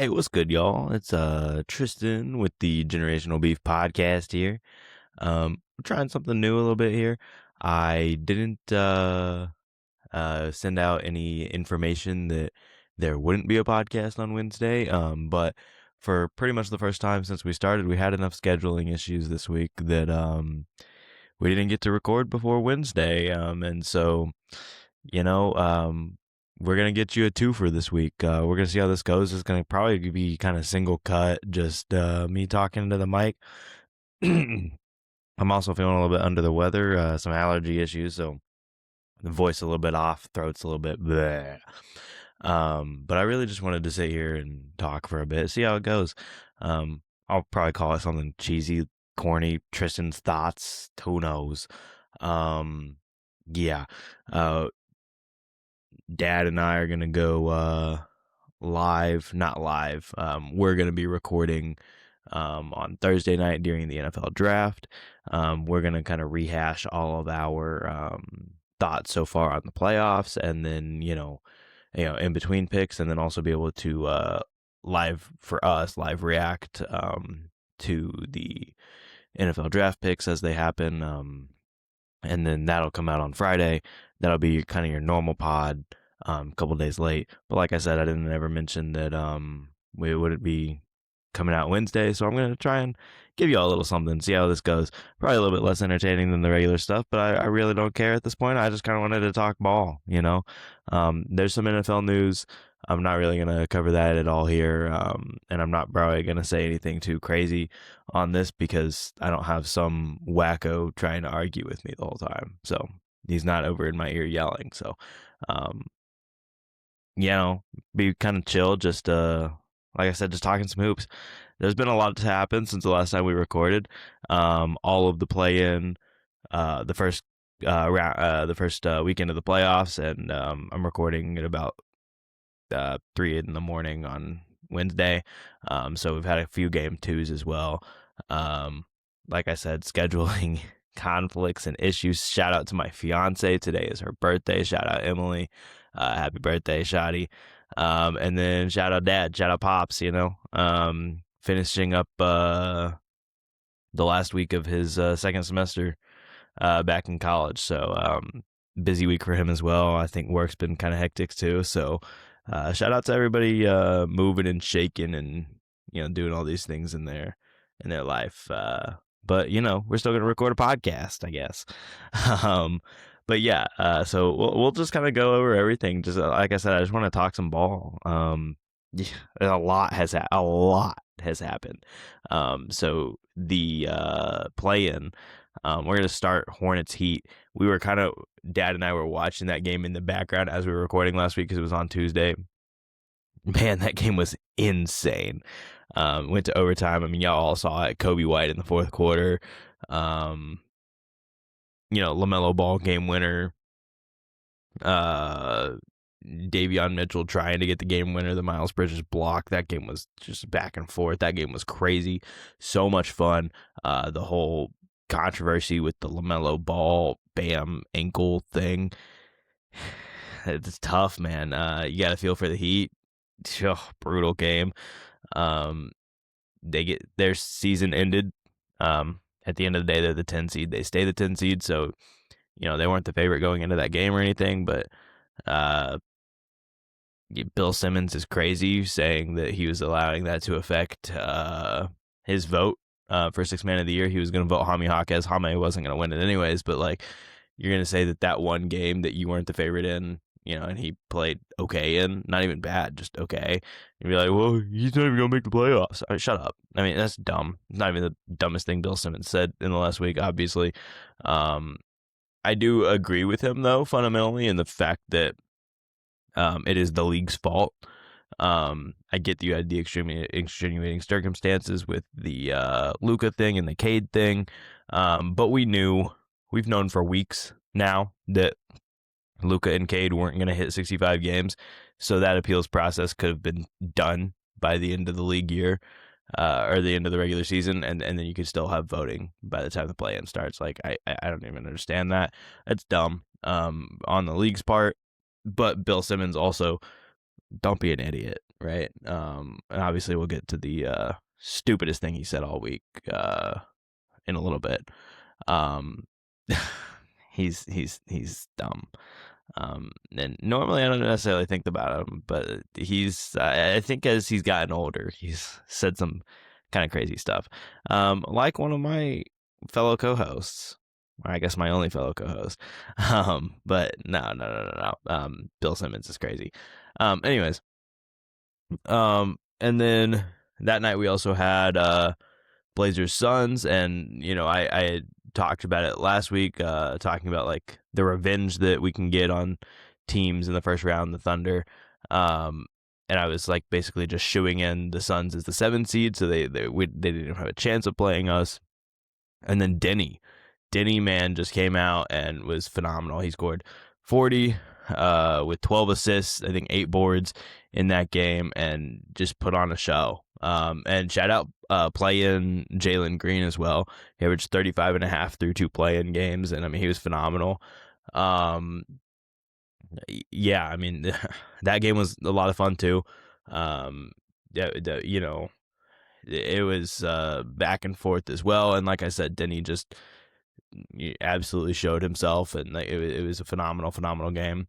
Hey, what's good, y'all? It's Tristan with the Generational Beef podcast here. We're trying something new a little bit here. I didn't send out any information that there wouldn't be a podcast on Wednesday. But for pretty much the first time since we started, we had enough scheduling issues this week that we didn't get to record before Wednesday. And so you know, we're gonna get you a twofer this week. We're gonna see how this goes. It's gonna probably be kind of single cut, just me talking to the mic. I'm also feeling a little bit under the weather, some allergy issues, so the voice a little bit off, throat's a little bit bleh. But I really just wanted to sit here and talk for a bit, see how it goes. I'll probably call it something cheesy, corny, Tristan's thoughts. Who knows? Yeah. Dad and I are gonna go live, not live. We're gonna be recording on Thursday night during the NFL draft. We're gonna kind of rehash all of our thoughts so far on the playoffs, and then in between picks, and then also be able to live react to the NFL draft picks as they happen. And then that'll come out on Friday. That'll be kind of your normal pod, a couple days late. But like I said, I didn't ever mention that we wouldn't be coming out Wednesday, so I'm gonna try and give you all a little something, see how this goes. Probably a little bit less entertaining than the regular stuff, but I really don't care at this point. I just kind of wanted to talk ball. There's some NFL news. I'm not really gonna cover that at all here, and I'm not probably gonna say anything too crazy on this because I don't have some wacko trying to argue with me the whole time. So he's not over in my ear yelling. So, um, be kind of chill. Just like I said, just talking some hoops. There's been a lot to happen since the last time we recorded. All of the play-in, the first weekend of the playoffs, and I'm recording at about 3 in the morning on Wednesday. So we've had a few game twos as well. Like I said, scheduling conflicts and issues. Shout out to my fiance. Today is her birthday. Shout out Emily. Happy birthday, Shotty. And then shout out Dad. Shout out Pops. Finishing up the last week of his second semester back in college. So busy week for him as well. I think work's been kind of hectic too. So shout out to everybody moving and shaking and doing all these things in their life. But we're still gonna record a podcast, I guess. But yeah, so we'll just kind of go over everything. Just like I said, I just want to talk some ball. Yeah, a lot has happened. So the play-in, we're gonna start Hornets Heat. Dad and I were watching that game in the background as we were recording last week because it was on Tuesday. Man, that game was insane. Went to overtime. I mean, y'all all saw it. Kobe White in the fourth quarter. LaMelo Ball game winner. Davion Mitchell trying to get the game winner. The Miles Bridges block. That game was just back and forth. That game was crazy. So much fun. The whole controversy with the LaMelo Ball Bam ankle thing. It's tough, man. You got to feel for the Heat. Brutal game. They get their season ended. At the end of the day, they're the 10 seed. They stay the 10 seed, so they weren't the favorite going into that game or anything. But Bill Simmons is crazy, saying that he was allowing that to affect his vote for Sixth Man of the Year. He was going to vote Jaime Jaquez. Jaime wasn't going to win it anyways, but you're going to say that one game that you weren't the favorite in, and he played okay in, not even bad, just okay. You'd be like, well, he's not even going to make the playoffs. Shut up. I mean, that's dumb. It's not even the dumbest thing Bill Simmons said in the last week, obviously. I do agree with him, though, fundamentally, in the fact that it is the league's fault. I get that you had the extenuating circumstances with the Luka thing and the Cade thing, but we've known for weeks now that Luka and Cade weren't going to hit 65 games, so that appeals process could have been done by the end of the league year, or the end of the regular season, and then you could still have voting by the time the play-in starts. I don't even understand that. That's dumb on the league's part, but Bill Simmons also, don't be an idiot, right? And obviously we'll get to the stupidest thing he said all week in a little bit. Um, he's dumb. And normally I don't necessarily think about him, but I think as he's gotten older, he's said some kind of crazy stuff. Like one of my fellow co-hosts, or I guess my only fellow co-host. But no. Bill Simmons is crazy. Anyways, and then that night we also had Blazers Suns, and I had talked about it last week, talking about like the revenge that we can get on teams in the first round, the Thunder. And I was like basically just shooing in the Suns as the 7 seed, so they didn't have a chance of playing us. And then Denny man just came out and was phenomenal. He scored 40 with 12 assists, I think 8 boards in that game, and just put on a show. And shout out play-in Jalen Green as well. He averaged 35 and a half through 2 play-in games, and I mean he was phenomenal. Yeah, I mean that game was a lot of fun too. It was back and forth as well, and like I said, Denny just absolutely showed himself, and like, it was a phenomenal game.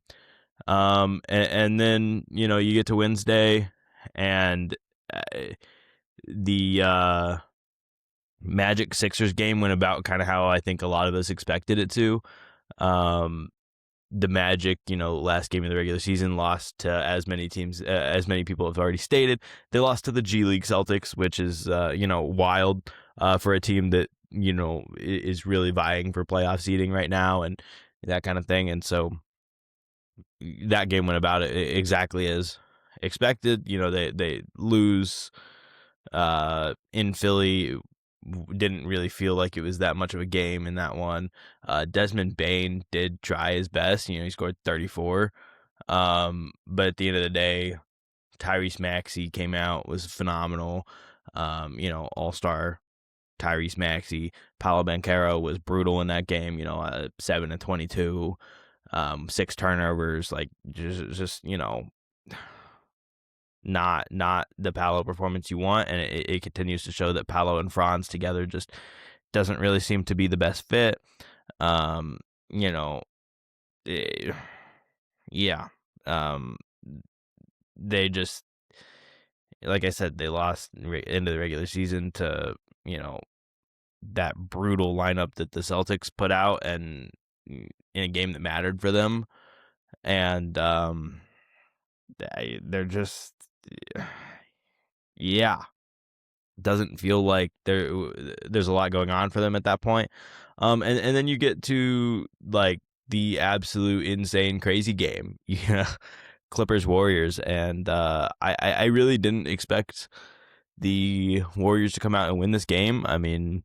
And then you get to Wednesday, and the Magic Sixers game went about kind of how I think a lot of us expected it to. The Magic, last game of the regular season, lost to as many teams, as many people have already stated. They lost to the G League Celtics, which is, wild for a team that, is really vying for playoff seeding right now and that kind of thing. And so that game went about it exactly as expected. They lose in Philly. Didn't really feel like it was that much of a game in that one. Desmond Bane did try his best. He scored 34. But at the end of the day, Tyrese Maxey came out, was phenomenal. All-star Tyrese Maxey. Paolo Banchero was brutal in that game. 7 and 22, 6 turnovers. Like just not the Paolo performance you want, and it continues to show that Paolo and Franz together just doesn't really seem to be the best fit. Yeah. They just, like I said, they lost into the regular season to that brutal lineup that the Celtics put out, and in a game that mattered for them, and they're just yeah, doesn't feel like there's a lot going on for them at that point. And then you get to like the insane crazy game, Clippers Warriors, and I really didn't expect the Warriors to come out and win this game. I mean,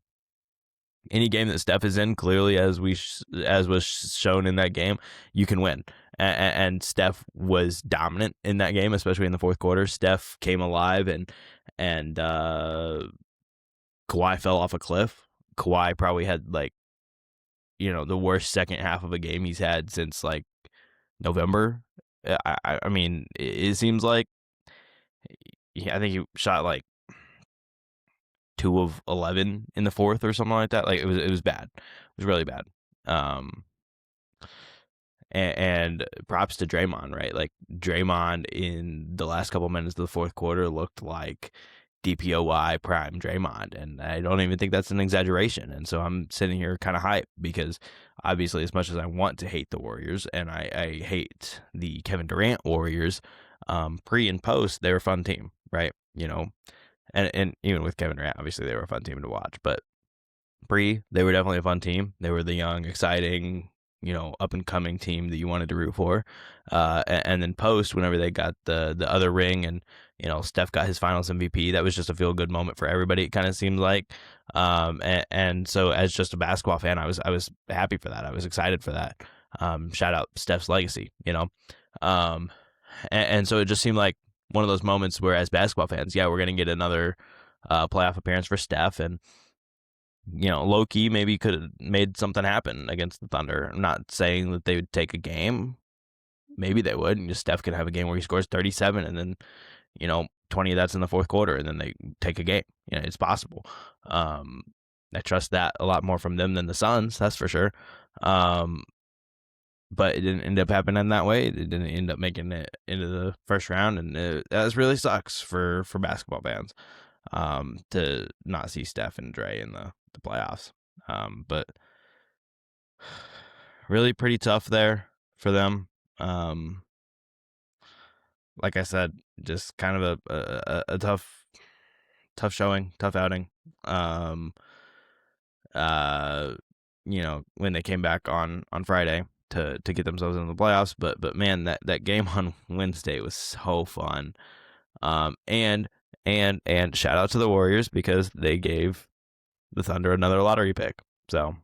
any game that Steph is in, clearly, as was shown in that game, you can win. And Steph was dominant in that game, especially in the fourth quarter. Steph came alive, and Kawhi fell off a cliff. Kawhi probably had the worst second half of a game he's had since like November. I mean, it seems like I think he shot like 2 of 11 in the fourth or something like that. Like it was bad. It was really bad. And props to Draymond, right? Like Draymond in the last couple minutes of the fourth quarter looked like DPOY prime Draymond, and I don't even think that's an exaggeration. And so I'm sitting here kind of hyped because obviously, as much as I want to hate the Warriors and I hate the Kevin Durant Warriors, pre and post, they were a fun team, right? And even with Kevin Durant, obviously they were a fun team to watch, but pre, they were definitely a fun team. They were the young, exciting, up and coming team that you wanted to root for. And then post, whenever they got the other ring, and Steph got his Finals MVP, that was just a feel good moment for everybody. It kind of seemed like, and so as just a basketball fan, I was happy for that. I was excited for that. Shout out Steph's legacy, and so it just seemed like one of those moments where, as basketball fans, yeah, we're gonna get another playoff appearance for Steph, and low key, maybe could have made something happen against the Thunder. I'm not saying that they would take a game. Maybe they would, and Steph could have a game where he scores 37, and then 20 of that's in the fourth quarter, and then they take a game. It's possible. I trust that a lot more from them than the Suns, that's for sure. But it didn't end up happening that way. It didn't end up making it into the first round, and that really sucks for basketball fans, to not see Steph and Dre in the playoffs. But really pretty tough there for them. Like I said, just kind of a tough showing, tough outing. When they came back on Friday to get themselves into the playoffs, but man, that game on Wednesday was so fun. And shout out to the Warriors because they gave the Thunder another lottery pick. So,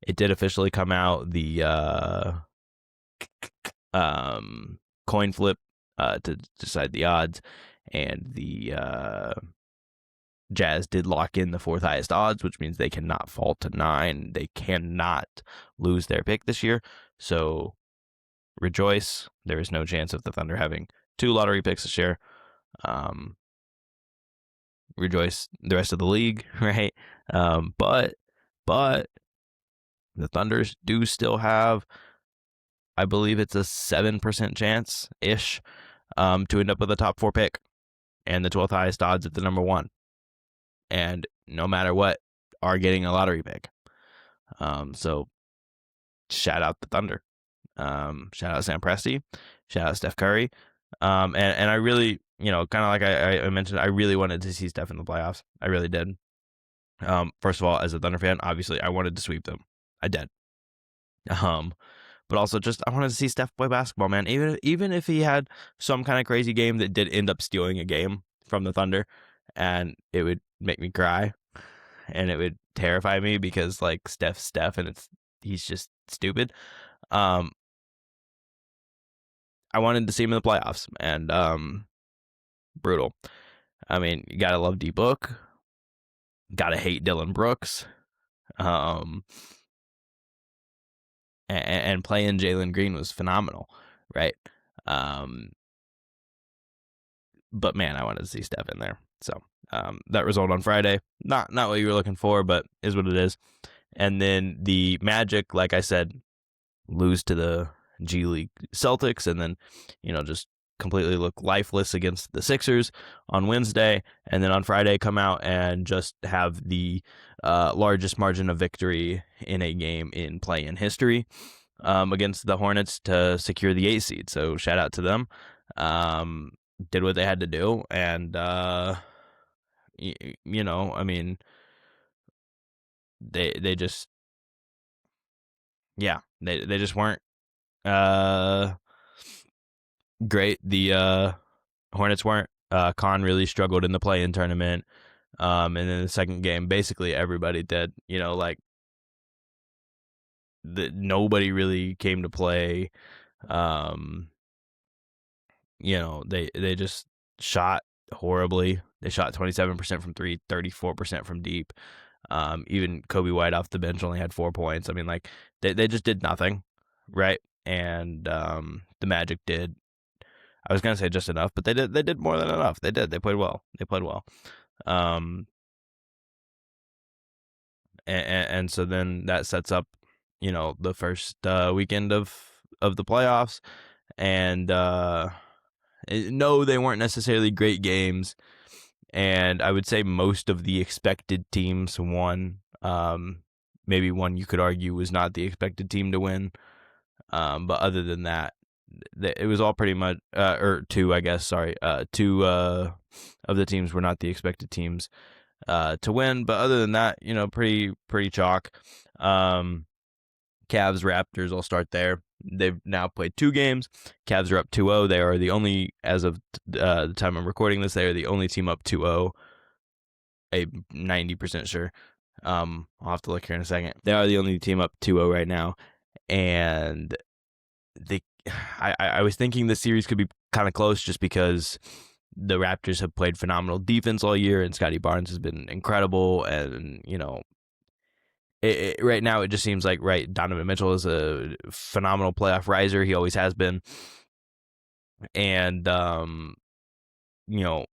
it did officially come out, the coin flip to decide the odds, and the Jazz did lock in the fourth highest odds, which means they cannot fall to 9. They cannot lose their pick this year. So rejoice. There is no chance of the Thunder having 2 lottery picks this year. Rejoice the rest of the league, right? But the Thunders do still have, I believe it's a 7% chance-ish, to end up with a top 4 pick and the 12th highest odds at the number 1. And no matter what, are getting a lottery pick. So shout out the Thunder. Shout out Sam Presti. Shout out Steph Curry. And I really, kind of like I mentioned, I really wanted to see Steph in the playoffs. I really did. First of all, as a Thunder fan, obviously I wanted to sweep them. I did. But also just I wanted to see Steph play basketball, man. Even if he had some kind of crazy game that did end up stealing a game from the Thunder, and it would make me cry, and it would terrify me because like Steph's Steph, and he's just stupid. I wanted to see him in the playoffs, and brutal. I mean, you gotta love D Book, gotta hate Dylan Brooks, and playing Jalen Green was phenomenal, right? But man, I wanted to see Steph in there. So that result on Friday, not what you were looking for, but is what it is. And then the Magic, like I said, lose to the G League Celtics, and then just completely look lifeless against the Sixers on Wednesday, and then on Friday come out and just have the largest margin of victory in a game in play-in history against the Hornets to secure the 8 seed. So shout out to them. Did what they had to do, and I mean, they just, yeah, they just weren't great. The Hornets weren't. Khan really struggled in the play-in tournament. And then the second game, basically everybody did. Nobody really came to play. They just shot horribly. They shot 27% from 3, 34% from deep. Even Kobe White off the bench only had 4 points. I mean, like they just did nothing, right? And the Magic did. I was gonna say just enough, but they did more than enough. They did. They played well. And so then that sets up, the first weekend of the playoffs, and no, they weren't necessarily great games, and I would say most of the expected teams won. Maybe one you could argue was not the expected team to win, but other than that, it was all pretty much, or 2, I guess. Sorry, 2 of the teams were not the expected teams to win, but other than that, pretty chalk. Cavs, Raptors, I'll start there. They've now played 2 games. Cavs are up 2-0. They are the only, as of the time I'm recording this, they are the only team up 2-0. I'm 90% sure. I'll have to look here in a second. They are the only team up 2-0 right now, and I was thinking this series could be kind of close just because the Raptors have played phenomenal defense all year, and Scotty Barnes has been incredible. And, right now it just seems like, right, Donovan Mitchell is a phenomenal playoff riser. He always has been. and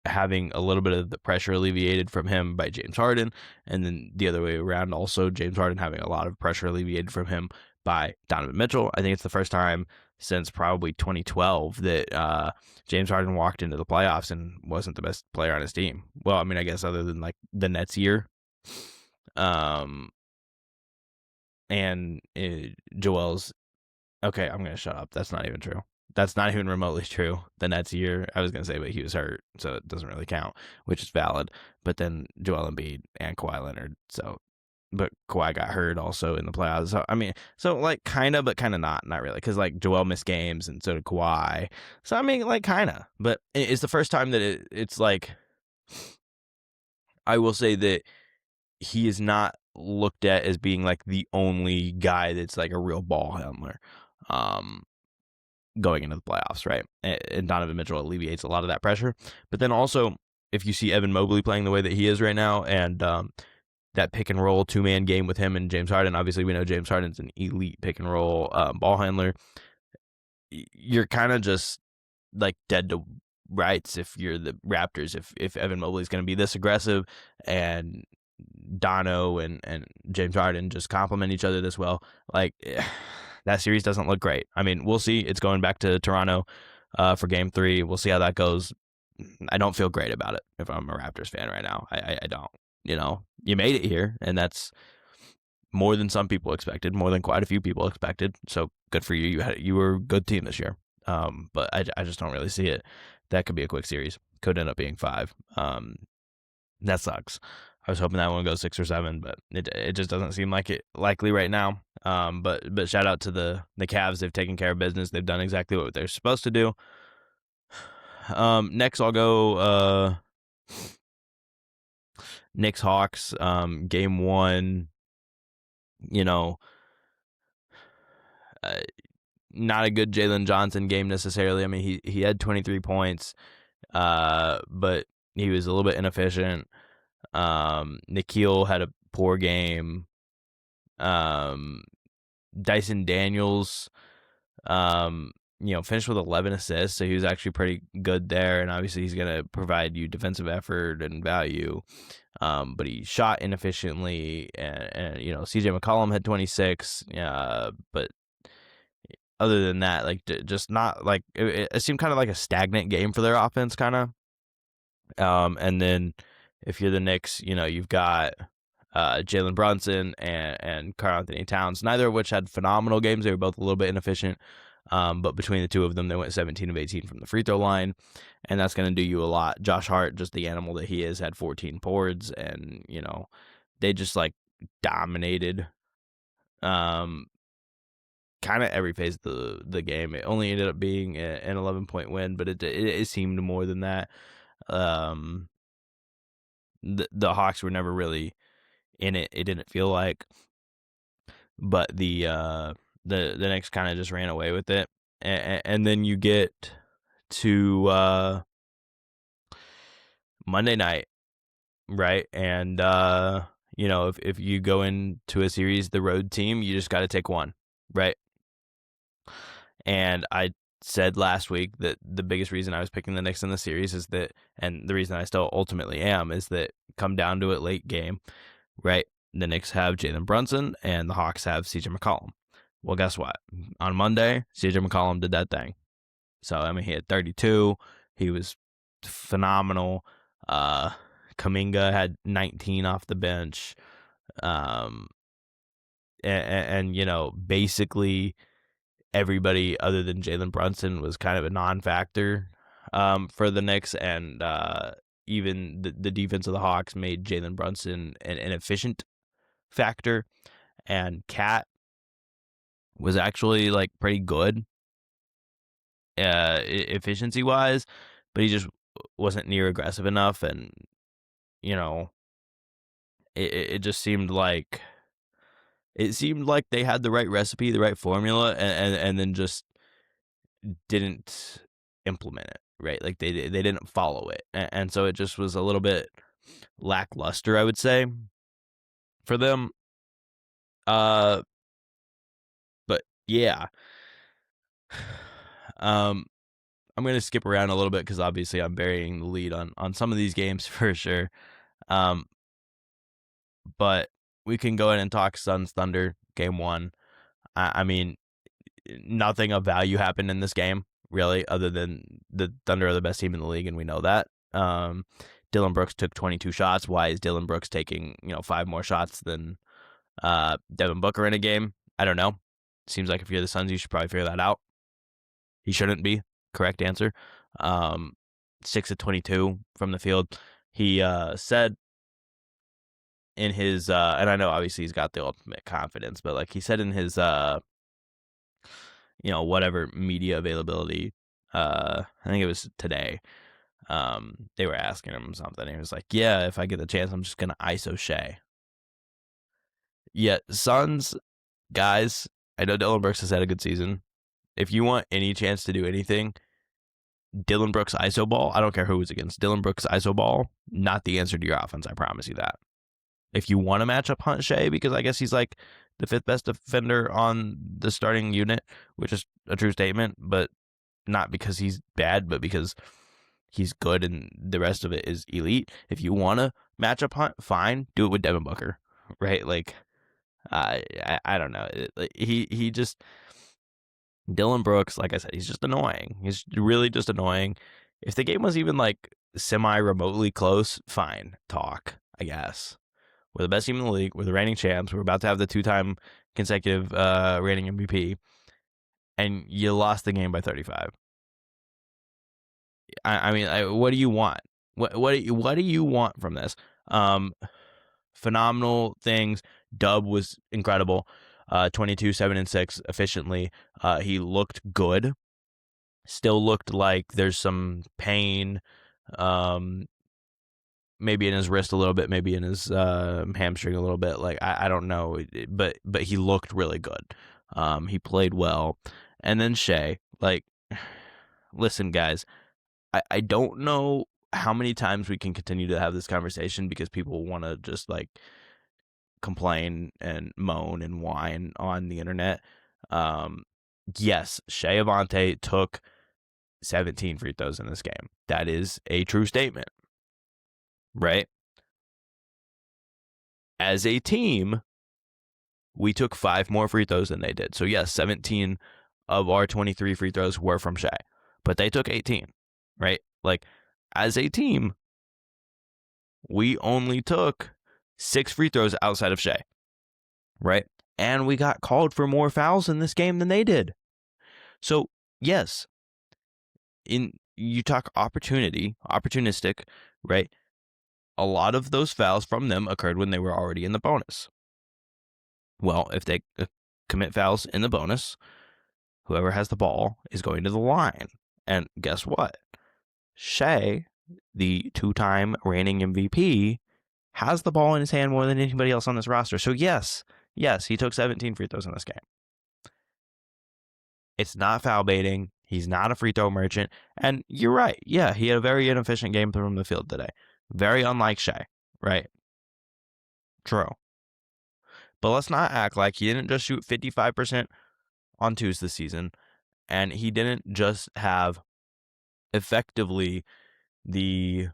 having a little bit of the pressure alleviated from him by James Harden, and then the other way around, also James Harden having a lot of pressure alleviated from him by Donovan Mitchell. I think it's the first time since probably 2012 that James Harden walked into the playoffs and wasn't the best player on his team. Well, I mean, I guess other than like the Nets year. And Joel's okay. I'm gonna shut up. That's not even true. That's not even remotely true. The Nets year, I was gonna say, but he was hurt, so it doesn't really count, which is valid. But then Joel Embiid and Kawhi Leonard. So, but Kawhi got hurt also in the playoffs. So I mean, so like kind of, but kind of not really, because like Joel missed games and so did Kawhi. So I mean, like kind of, but it's the first time that it's like, I will say that he is not looked at as being like the only guy that's like a real ball handler. Going into the playoffs, right? And Donovan Mitchell alleviates a lot of that pressure. But then also, if you see Evan Mobley playing the way that he is right now, and that pick and roll 2-man game with him and James Harden, obviously we know James Harden's an elite pick and roll ball handler. You're kind of just like dead to rights if you're the Raptors. If Evan Mobley's going to be this aggressive, and Dono and James Harden just complement each other this well, like that series doesn't look great. I mean, we'll see. It's going back to Toronto for Game 3. We'll see how that goes. I don't feel great about it if I'm a Raptors fan right now. I don't. You made it here, and that's more than some people expected, more than quite a few people expected. So good for you. You were a good team this year. But I just don't really see it. That could be a quick series. Could end up being 5. That sucks. I was hoping that one goes 6 or 7, but it just doesn't seem like it likely right now. But shout out to the Cavs. They've taken care of business. They've done exactly what they're supposed to do. Next I'll go Knicks Hawks. Game 1. Not a good Jalen Johnson game necessarily. I mean, he had 23 points, but he was a little bit inefficient. Nikhil had a poor game. Dyson Daniels, finished with 11 assists, so he was actually pretty good there. And obviously, he's going to provide you defensive effort and value. But he shot inefficiently, and CJ McCollum had 26. But other than that, like just not like it seemed kind of like a stagnant game for their offense, kind of. And then if you're the Knicks, you've got Jalen Brunson and Karl Anthony Towns, neither of which had phenomenal games. They were both a little bit inefficient. But between the two of them, they went 17 of 18 from the free throw line, and that's going to do you a lot. Josh Hart, just the animal that he is, had 14 boards, and they just like dominated kind of every phase of the game. It only ended up being an 11-point win, but it seemed more than that. The Hawks were never really in it. It didn't feel like, but the Knicks kind of just ran away with it, and then you get to Monday night, right? And if you go into a series, the road team, you just got to take one, right? And I said last week that the biggest reason I was picking the Knicks in the series is that, and the reason I still ultimately am, is that come down to it late game, right? The Knicks have Jalen Brunson and the Hawks have CJ McCollum. Well, guess what? On Monday, CJ McCollum did that thing. So, I mean, he had 32. He was phenomenal. Kuminga had 19 off the bench. And basically everybody other than Jalen Brunson was kind of a non-factor for the Knicks, and even the defense of the Hawks made Jalen Brunson an inefficient factor, and Cat was actually like pretty good efficiency-wise, but he just wasn't near aggressive enough, and it just seemed like they had the right recipe, the right formula, and then just didn't implement it, right? Like they didn't follow it, and so it just was a little bit lackluster, I would say, for them. But yeah, I'm going to skip around a little bit because obviously I'm burying the lead on some of these games for sure. But we can go ahead and talk Suns Thunder game 1. I mean, nothing of value happened in this game, really, other than the Thunder are the best team in the league, and we know that. Dillon Brooks took 22 shots. Why is Dillon Brooks taking 5 more shots than Devin Booker in a game? I don't know. Seems like if you're the Suns, you should probably figure that out. He shouldn't be. Correct answer. 6 of 22 from the field. He said in his and I know obviously he's got the ultimate confidence, but like he said in his whatever media availability, I think it was today, they were asking him something. He was like, yeah, if I get the chance, I'm just gonna ISO Shea. Yeah, Suns guys, I know Dillon Brooks has had a good season. If you want any chance to do anything, Dillon Brooks ISO ball, I don't care who it's against, Dillon Brooks ISO ball, not the answer to your offense, I promise you that. If you want to match up Hunt Shea, because I guess he's like the 5th best defender on the starting unit, which is a true statement, but not because he's bad, but because he's good and the rest of it is elite. If you want to match up Hunt, fine, do it with Devin Booker, right? Like, I don't know. He just, Dillon Brooks, like I said, he's just annoying. He's really just annoying. If the game was even like semi-remotely close, fine, talk, I guess. We're the best team in the league. We're the reigning champs. We're about to have the 2-time consecutive reigning MVP. And you lost the game by 35. I mean, what do you want? What do you want from this? Phenomenal things. Dub was incredible. 22, 7, and 6 efficiently. He looked good. Still looked like there's some pain. Maybe in his wrist a little bit, maybe in his hamstring a little bit. Like I don't know, but he looked really good. He played well, and then Shea. Like, listen, guys, I don't know how many times we can continue to have this conversation because people want to just like complain and moan and whine on the internet. Yes, Shea Avante took 17 free throws in this game. That is a true statement. Right? As a team, we took 5 more free throws than they did. So yes, 17 of our 23 free throws were from Shea, but they took 18, right? Like, as a team, we only took 6 free throws outside of Shea, right? And we got called for more fouls in this game than they did. So yes, you talk opportunistic, right? A lot of those fouls from them occurred when they were already in the bonus. Well, if they commit fouls in the bonus, whoever has the ball is going to the line. And guess what? Shea, the 2-time reigning MVP, has the ball in his hand more than anybody else on this roster. So yes, he took 17 free throws in this game. It's not foul baiting. He's not a free throw merchant. And you're right. Yeah, he had a very inefficient game from the field today. Very unlike Shea, right? True. But let's not act like he didn't just shoot 55% on twos this season, and he didn't just have effectively the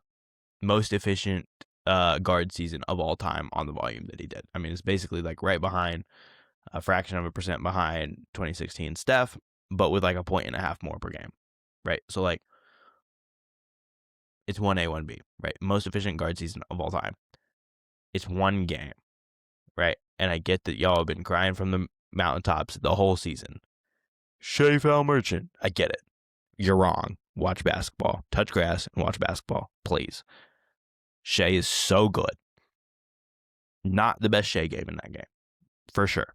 most efficient guard season of all time on the volume that he did. I mean, it's basically like right behind, a fraction of a percent behind 2016 Steph, but with like a 1.5 more per game, right? So like, it's 1A, 1B, right? Most efficient guard season of all time. It's one game, right? And I get that y'all have been crying from the mountaintops the whole season. Shea foul merchant. I get it. You're wrong. Watch basketball. Touch grass and watch basketball, please. Shea is so good. Not the best Shea game in that game, for sure.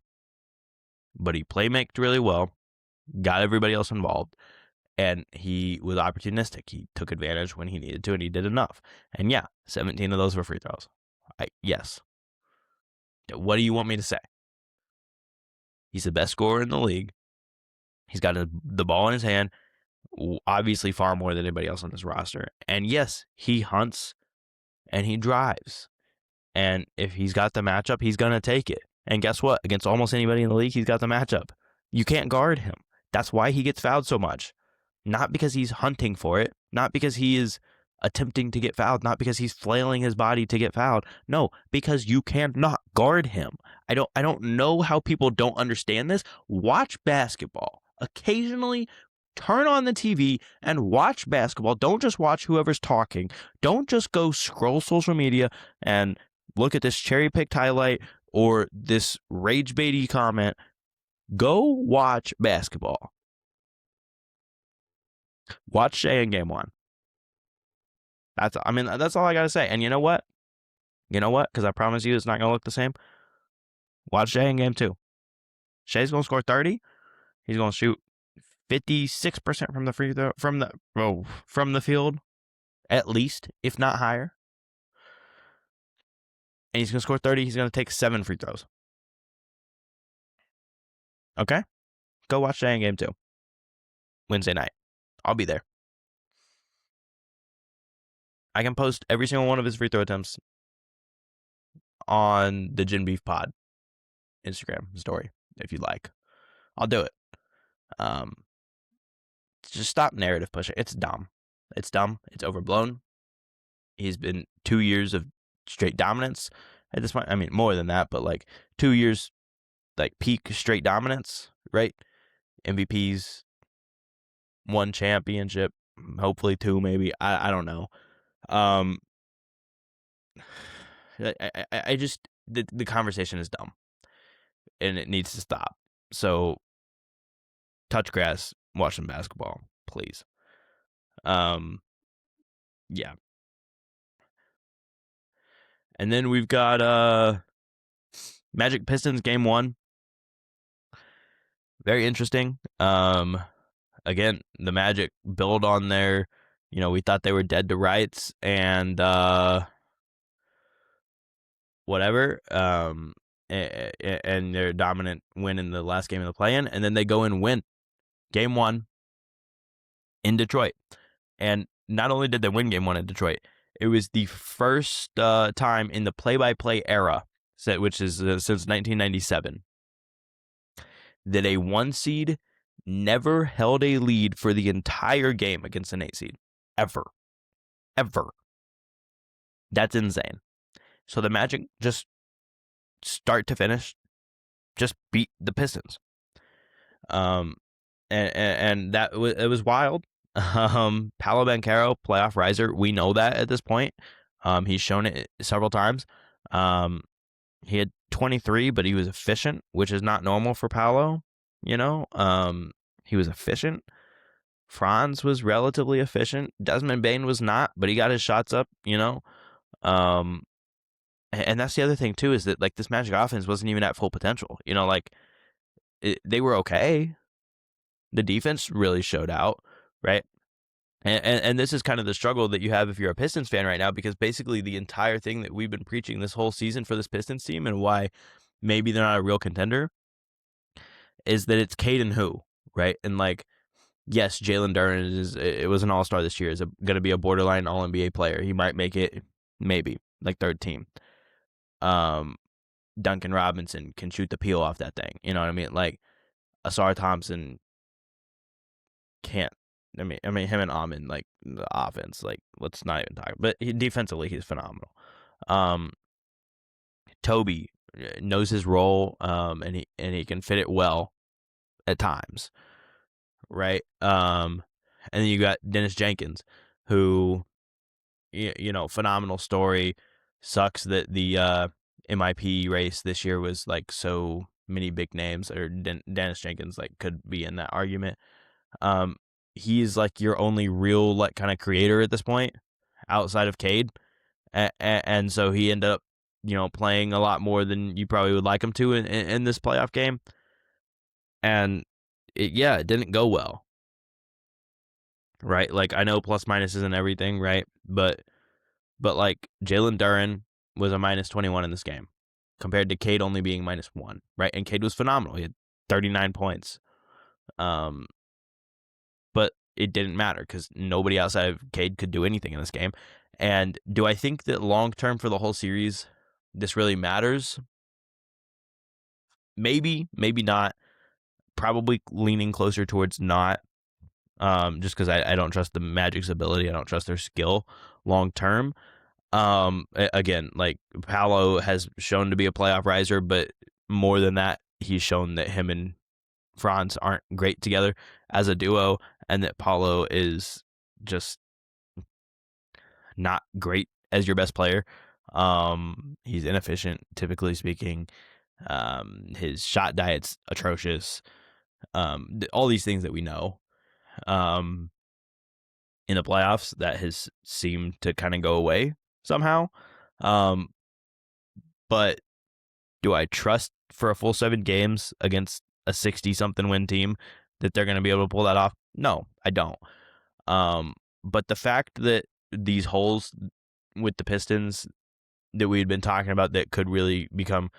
But he playmaked really well, got everybody else involved, and he was opportunistic. He took advantage when he needed to, and he did enough. And yeah, 17 of those were free throws. Yes. What do you want me to say? He's the best scorer in the league. He's got the ball in his hand, obviously far more than anybody else on this roster. And yes, he hunts and he drives. And if he's got the matchup, he's going to take it. And guess what? Against almost anybody in the league, he's got the matchup. You can't guard him. That's why he gets fouled so much. Not because he's hunting for it, not because he is attempting to get fouled, not because he's flailing his body to get fouled. No, because you cannot guard him. I don't know how people don't understand this. Watch basketball. Occasionally turn on the TV and watch basketball. Don't just watch whoever's talking. Don't just go scroll social media and look at this cherry-picked highlight or this rage-baity comment. Go watch basketball. Watch Shea in game one. That's all I gotta say. And you know what? Because I promise you, it's not gonna look the same. Watch Shea in game two. Shea's gonna score 30. He's gonna shoot 56% from the free throw from the field, at least, if not higher. And he's gonna score 30. He's gonna take 7 free throws. Okay, go watch Shea in game two. Wednesday night. I'll be there. I can post every single one of his free throw attempts on the Gin Beef Pod Instagram story if you'd like. I'll do it. Just stop narrative pushing. It's dumb. It's dumb. It's overblown. He's been 2 years of straight dominance at this point. I mean, more than that, but like 2 years, like peak straight dominance, right? MVPs, 1 championship, hopefully 2, maybe. I don't know. I just the conversation is dumb, and it needs to stop. So, touch grass, watch some basketball, please. Yeah. And then we've got Magic Pistons game 1. Very interesting. Again, the Magic build on their, we thought they were dead to rights and whatever. And their dominant win in the last game of the play-in, and then they go and win game 1 in Detroit. And not only did they win game 1 in Detroit, it was the first time in the play-by-play era, which is since 1997, that a 1 seed never held a lead for the entire game against an 8 seed. Ever. That's insane. So the Magic just start to finish just beat the Pistons. And that it was wild. Paolo Banchero, playoff riser. We know that at this point. He's shown it several times. He had 23, but he was efficient, which is not normal for Paolo. He was efficient. Franz was relatively efficient. Desmond Bane was not, but he got his shots up. And that's the other thing too, is that like this Magic offense wasn't even at full potential. They were okay. The defense really showed out, right? And this is kind of the struggle that you have if you're a Pistons fan right now, because basically the entire thing that we've been preaching this whole season for this Pistons team and why maybe they're not a real contender is that it's Cade and who, right? And like, yes, Jalen Duren it was an all-star this year, is going to be a borderline All-NBA player. He might make it, maybe, like 3rd team. Duncan Robinson can shoot the peel off that thing. You know what I mean? Like, Asar Thompson can't. I mean, him and Amon, like, the offense, like, let's not even talk. But defensively, he's phenomenal. Toby knows his role, and he can fit it well at times, right? And then you got Dennis Jenkins, who, phenomenal story. Sucks that the MIP race this year was like so many big names, or Dennis Jenkins like could be in that argument. He's like your only real like kind of creator at this point outside of Cade, and so he ended up playing a lot more than you probably would like him to in this playoff game, and it didn't go well, right? Like, I know plus minus isn't everything, right? But like Jalen Duren was a minus 21 in this game compared to Cade only being minus 1, right? And Cade was phenomenal. He had 39 points. But it didn't matter because nobody outside of Cade could do anything in this game. And do I think that long-term for the whole series, this really matters? Maybe, maybe not. Probably leaning closer towards not. just because I don't trust the Magic's ability. I don't trust their skill long term. Again, like Paolo has shown to be a playoff riser, but more than that, he's shown that him and Franz aren't great together as a duo, and that Paolo is just not great as your best player. He's inefficient, typically speaking. His shot diet's atrocious. All these things that we know. Um, in the playoffs, that has seemed to kind of go away somehow. Um, but do I trust for a full 7 games against a 60-something win team that they're going to be able to pull that off? No, I don't. But the fact that these holes with the Pistons that we had been talking about that could really become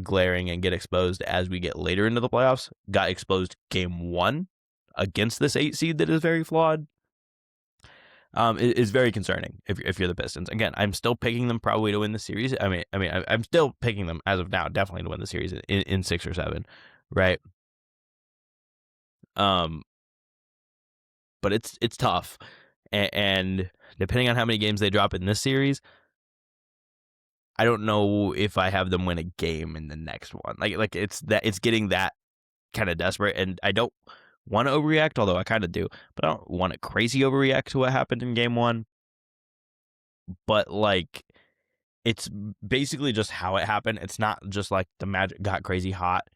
glaring and get exposed as we get later into the playoffs got exposed game 1 against this 8 seed that is very flawed. Is very concerning if you're the Pistons. Again, I'm still picking them probably to win the series. I'm still picking them as of now, definitely to win the series in 6 or 7, right? But it's tough, and depending on how many games they drop in this series, I don't know if I have them win a game in the next one. Like it's getting that kind of desperate, and I don't want to overreact, although I kind of do, but I don't want to crazy overreact to what happened in game 1. But like, it's basically just how it happened. It's not just like the Magic got crazy hot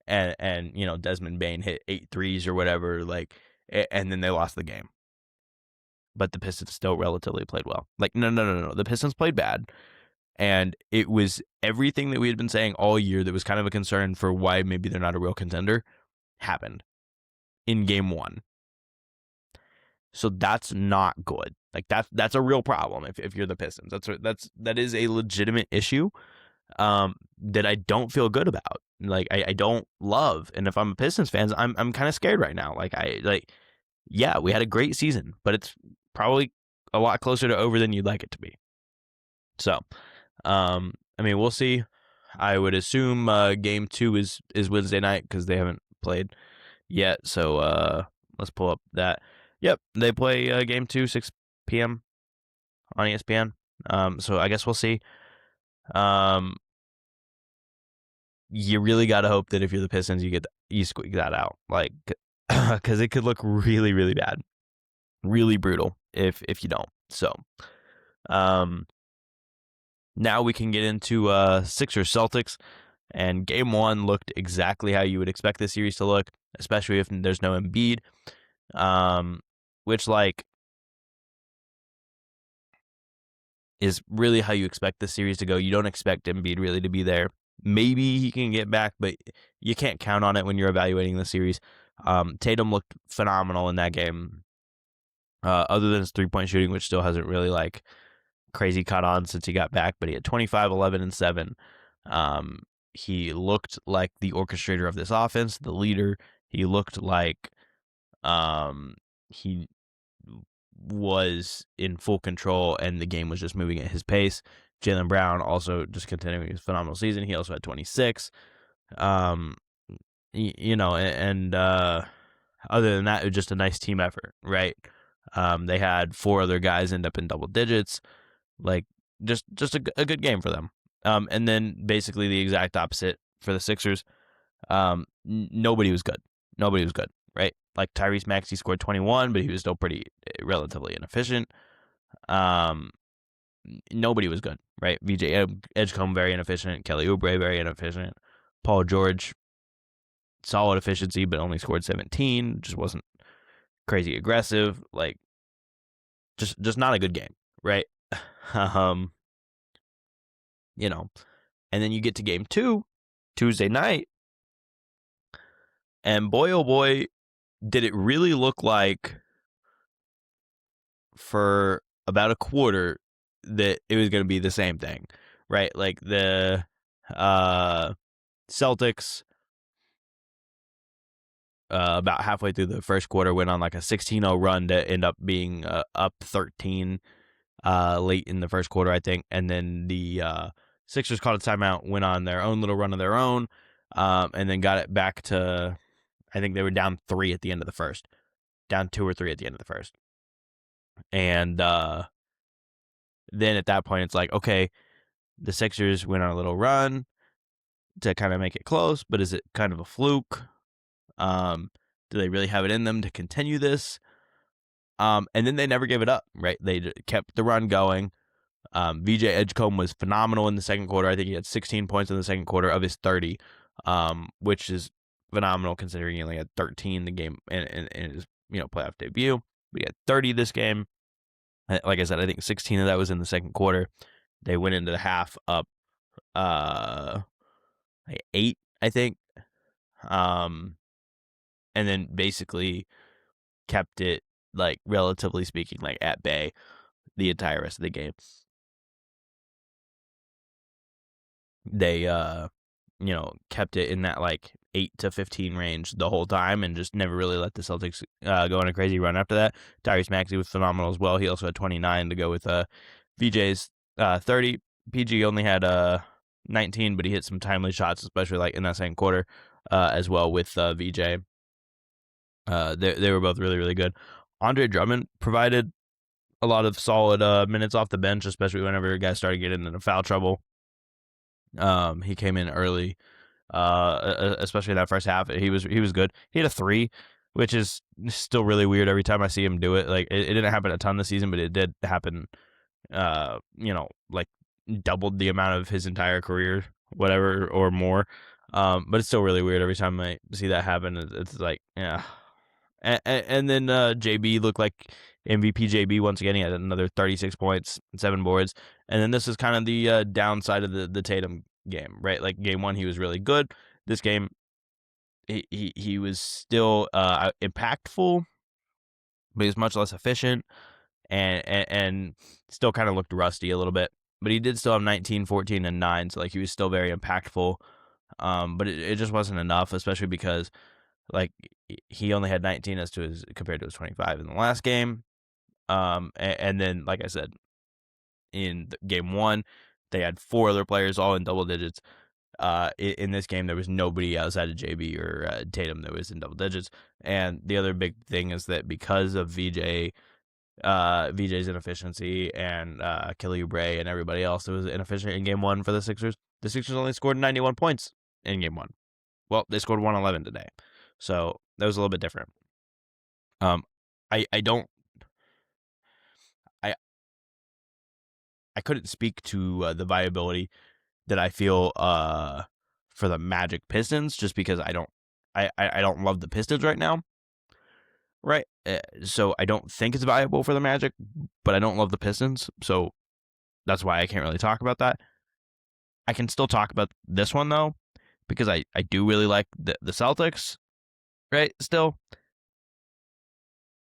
and Desmond Bane hit 8 threes or whatever, like, and then they lost the game. But the Pistons still relatively played well. Like, no. The Pistons played bad. And it was everything that we had been saying all year that was kind of a concern for why maybe they're not a real contender happened in game 1. So that's not good. Like that's a real problem if you're the Pistons. That is a legitimate issue that I don't feel good about. Like I don't love. And if I'm a Pistons fan, I'm kind of scared right now. Yeah, we had a great season, but it's probably a lot closer to over than you'd like it to be. So, we'll see. I would assume game 2 is Wednesday night because they haven't played yet. So let's pull up that. Yep, they play game 2, 6 p.m. on ESPN. So I guess we'll see. You really got to hope that if you're the Pistons, you squeak that out, like, because it could look really, really bad, really brutal if you don't. So, now we can get into Sixers Celtics, and game 1 looked exactly how you would expect the series to look, especially if there's no Embiid, which like is really how you expect the series to go. You don't expect Embiid really to be there. Maybe he can get back, but you can't count on it when you're evaluating the series. Tatum looked phenomenal in that game, other than his 3-point shooting, which still hasn't really like crazy caught on since he got back, but he had 25, 11, and 7. He looked like the orchestrator of this offense, the leader. He looked like he was in full control, and the game was just moving at his pace. Jaylen Brown also just continuing his phenomenal season. He also had 26. And other than that, it was just a nice team effort, right? They had 4 other guys end up in double digits. Like, just a good game for them. And then basically the exact opposite for the Sixers. Nobody was good. Nobody was good, right? Like Tyrese Maxey scored 21, but he was still pretty relatively inefficient. Nobody was good, right? VJ Edgecombe very inefficient. Kelly Oubre very inefficient. Paul George, solid efficiency, but only scored 17. Just wasn't crazy aggressive. Like, just not a good game, right? And then you get to game 2, Tuesday night, and boy, oh boy, did it really look like for about a quarter that it was going to be the same thing, right? Like the Celtics, about halfway through the first quarter, went on like a 16-0 run to end up being up 13 late in the first quarter, I think. And then the Sixers called a timeout, went on their own little run of their own, and then got it back to, I think they were down 3 at the end of the first. down 2 or 3 at the end of the first. And then at that point, it's like, okay, the Sixers went on a little run to kind of make it close, but is it kind of a fluke? Do they really have it in them to continue this? And then they never gave it up, right? They kept the run going. VJ Edgecombe was phenomenal in the second quarter. I think he had 16 points in the second quarter of his 30, which is phenomenal considering he only had 13 the game in his playoff debut. But he had 30 this game. Like I said, I think 16 of that was in the second quarter. They went into the half up 8, I think. And then basically kept it, like, relatively speaking, like, at bay the entire rest of the game. They kept it in that, like, 8 to 15 range the whole time and just never really let the Celtics go on a crazy run after that. Tyrese Maxey was phenomenal as well. He also had 29 to go with VJ's 30. PG only had 19, but he hit some timely shots, especially like in that second quarter as well with VJ. They were both really, really good. Andre Drummond provided a lot of solid minutes off the bench, especially whenever guys started getting into foul trouble. He came in early, especially in that first half. He was good. He had a 3, which is still really weird every time I see him do it. Like it didn't happen a ton this season, but it did happen. Like doubled the amount of his entire career, whatever or more. But it's still really weird every time I see that happen. It's like, yeah. And then JB looked like MVP JB once again. He had another 36 points and 7 boards. And then this is kind of the downside of the Tatum game, right? Like game 1, he was really good. This game, he was still impactful, but he was much less efficient and still kind of looked rusty a little bit. But he did still have 19, 14, and 9, so like he was still very impactful. But it just wasn't enough, especially because like he only had 19 compared to his 25 in the last game. And then, like I said, in game 1, they had 4 other players all in double digits. In this game, there was nobody outside of JB or Tatum that was in double digits. And the other big thing is that because of VJ's inefficiency and Kelly Oubre and everybody else that was inefficient in game 1 for the Sixers only scored 91 points in game 1. Well, they scored 111 today. So that was a little bit different. I couldn't speak to the viability that I feel for the Magic Pistons just because I don't love the Pistons right now. Right? So I don't think it's viable for the Magic, but I don't love the Pistons. So that's why I can't really talk about that. I can still talk about this one though, because I do really like the Celtics. Right? Still,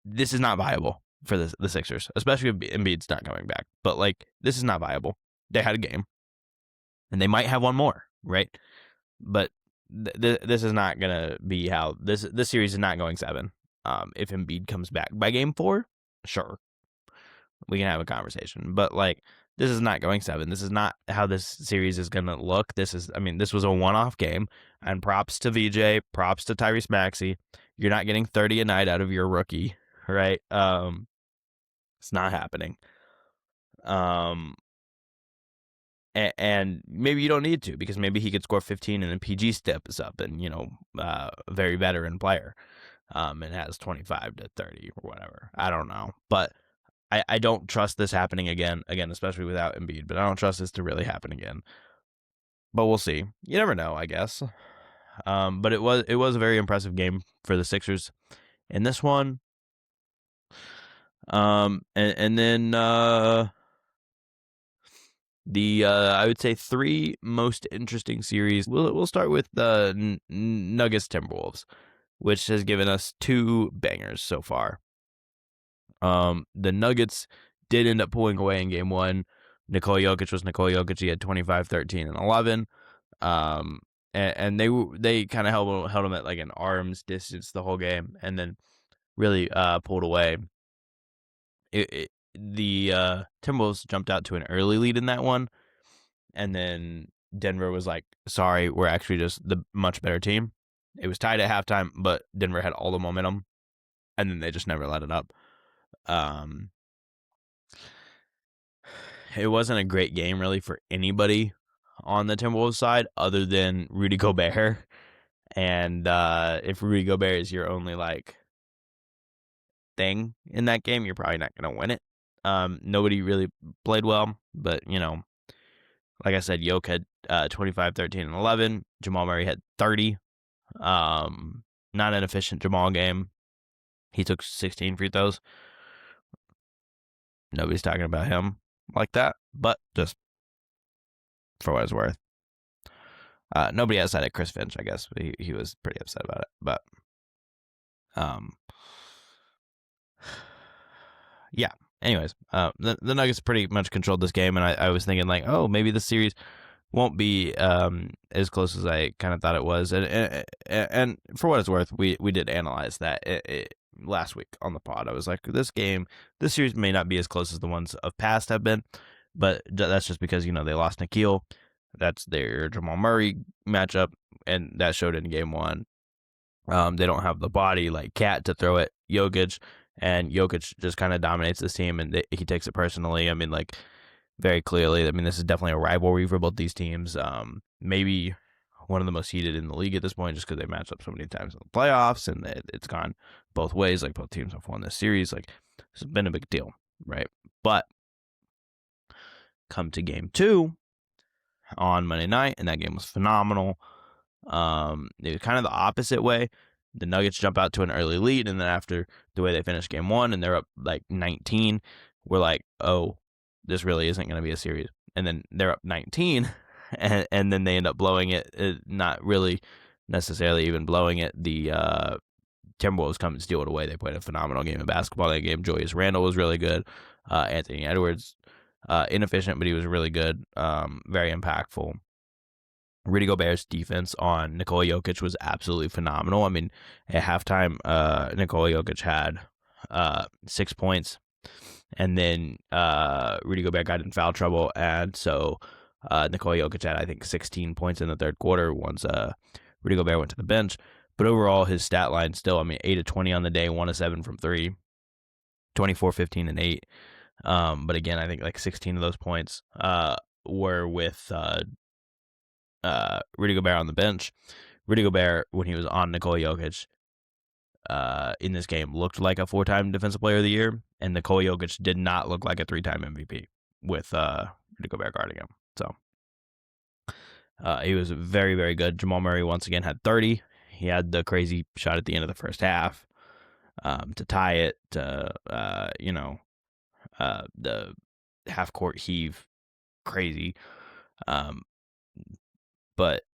this is not viable for the Sixers, especially if Embiid's not coming back. But like, this is not viable. They had a game, and they might have one more, right? But this is not gonna be how this series is not going 7. If Embiid comes back by game 4, sure, we can have a conversation. But like, this is not going 7. This is not how this series is gonna look. This was a one-off game, and props to VJ, props to Tyrese Maxey. You're not getting 30 a night out of your rookie, right? It's not happening. And maybe you don't need to, because maybe he could score 15 and then PG steps up and, a very veteran player, and has 25 to 30 or whatever. I don't know. But I don't trust this happening again, especially without Embiid, but I don't trust this to really happen again. But we'll see. You never know, I guess. But it was a very impressive game for the Sixers in this one. And then the I would say 3 most interesting series. We'll start with the Nuggets Timberwolves, which has given us 2 bangers so far. The Nuggets did end up pulling away in game 1. Nikola Jokic was Nikola Jokic. He had 25, 13, and 11. And they kind of held him at like an arm's distance the whole game, and then really pulled away. The Timberwolves jumped out to an early lead in that one, and then Denver was like, sorry, we're actually just the much better team. It was tied at halftime, but Denver had all the momentum. and then they just never let it up. Um, it wasn't a great game really for anybody on the Timberwolves side other than Rudy Gobert. And if Rudy Gobert is your only like thing in that game, you're probably not going to win it. Nobody really played well, but like I said, Yoke had 25, 13, and 11. Jamal Murray had 30. Not an efficient Jamal game. He took 16 free throws. Nobody's talking about him like that, but just for what it's worth. Nobody outside of Chris Finch, I guess. He was pretty upset about it. But yeah. Anyways, the Nuggets pretty much controlled this game, and I was thinking like, oh, maybe the series won't be as close as I kind of thought it was. And for what it's worth, we did analyze that last week on the pod. I was like, this series may not be as close as the ones of past have been, but that's just because they lost Nikhil. That's their Jamal Murray matchup, and that showed in game one. They don't have the body like Cat to throw at Jokic, and Jokic just kind of dominates this team, and he takes it personally. I mean, like, very clearly. I mean, this is definitely a rivalry for both these teams. Maybe one of the most heated in the league at this point, just because they match up so many times in the playoffs, and it's gone both ways. Like, both teams have won this series. Like, it's been a big deal, right? But come to game 2 on Monday night, and that game was phenomenal. It was kind of the opposite way. The Nuggets jump out to an early lead, and then after the way they finished game 1, and they're up like 19, we're like, oh, this really isn't going to be a series. And then they're up 19, and then they end up blowing it. Not really necessarily even blowing it. The Timberwolves come and steal it away. They played a phenomenal game of basketball that game. Julius Randle was really good. Anthony Edwards, inefficient, but he was really good. Very impactful. Rudy Gobert's defense on Nikola Jokic was absolutely phenomenal. I mean, at halftime, Nikola Jokic had 6 points, and then Rudy Gobert got in foul trouble, and so Nikola Jokic had, I think, 16 points in the third quarter once Rudy Gobert went to the bench. But overall, his stat line still, I mean, 8 of 20 on the day, 1 of 7 from 3, 24, 15, and 8. But again, I think like 16 of those points were with Rudy Gobert on the bench. Rudy Gobert, when he was on Nikola Jokic in this game, looked like a 4-time Defensive Player of the Year, and Nikola Jokic did not look like a 3-time MVP with Rudy Gobert guarding him. So he was very, very good. Jamal Murray once again had 30. He had the crazy shot at the end of the first half to tie it. The half court heave, crazy. But